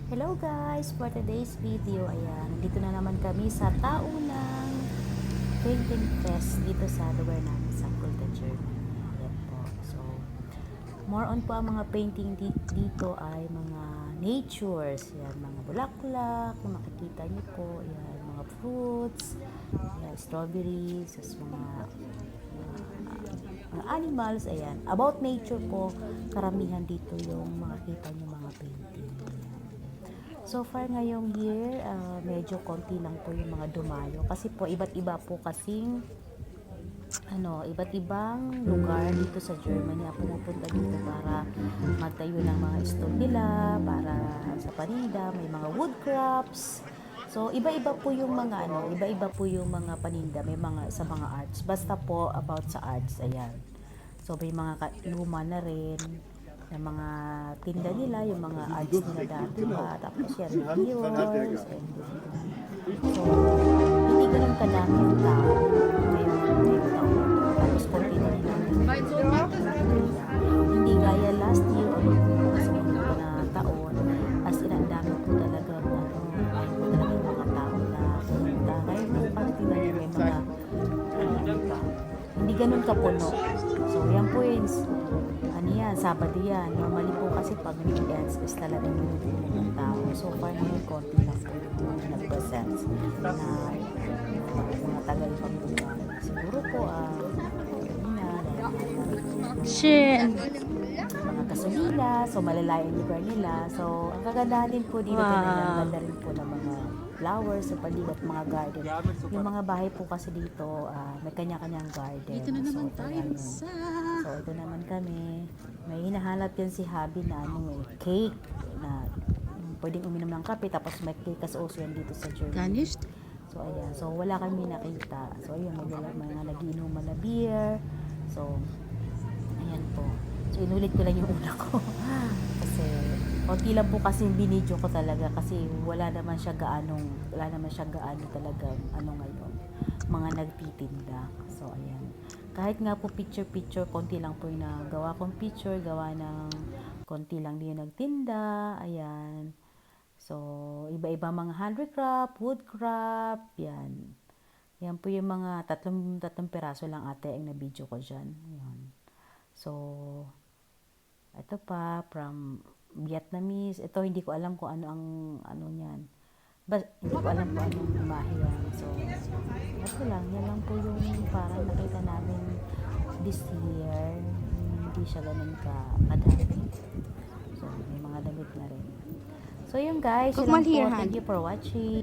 Hello guys! For today's video, ayan, dito na naman kami sa taunang painting fest dito sa lugar namin sa Kulta, Germany. Ayan po. So, more on po ang mga painting dito ay mga natures. Ayan, mga bulaklak, kung makikita niyo po. Ayan, mga fruits, ayan, strawberries, mga animals. Ayan, about nature po, karamihan dito yung makikita niyo mga painting. So far ngayong year, medyo konti lang po yung mga dumayo. Kasi po, iba't iba po kasing, iba't ibang lugar dito sa Germany ang pumupunta dito para magtayo ng mga stall nila, para sa paninda, may mga wood crafts. So, iba-iba po yung mga, iba-iba po yung mga paninda, may mga, sa mga arts. Basta po about sa arts, ayan. So, may mga luma na rin, ng mga tinda nila, yung mga arts nila dati pa, tapos yan, viewers, and so, hindi ganun kadami yung tao ngayong taon. Tapos, konti na rin hindi gaya last year o yung sumunod na taon, as in, ang dami po talaga, ngayon po talaga yung mga tao na pumunta. Ngayon po, pagdating na may mga, hindi ganun kapuno. So, yan po yun, Sabado yan. Normally po kasi pag weekends is talagang minutunan ng tao. So far ngayon, konti lang po yung nag-presents na mga tagal pang buwan. Siguro po, mga gasolina, so malalayo yung lugar nila. So, ang kagandahan din po dito, ganda rin po ng mga flowers sa paligid, mga garden. Yung mga bahay po kasi dito, may kanya-kanyang garden. Dito na naman tayo So, ito naman kami. May hinahanap yan si Habi na cake na pwedeng uminom ng kape, tapos may cake kasi also yan dito sa Germany. Garnished? So, ayan. So, wala kami nakita. So, ayan, may mga nagiinuman na beer. So, ayan po. So, inulit ko lang yung una ko. Kasi, konti lang po kasi binidyo ko talaga kasi wala naman siya gaano talaga, ngayon. Mga nagtitinda. So, ayan. Kahit nga po picture, konti lang po yung nagawa kong picture, gawa ng konti lang din yung nagtinda. Ayan. So, iba-iba mga handicraft, woodcraft, yan. Yan po yung mga tatlong piraso lang ate ang na-video ko dyan. Ayan. So, ito pa, from Vietnamese. Ito, hindi ko alam kung ano niyan. Hindi ko alam kung anong imahe yan. So, ito lang. Yan lang po yung parang nakita namin this year. Hindi siya ganun kadami. So, may mga damit na rin. So, yun guys. Yun lang po. Thank you for watching.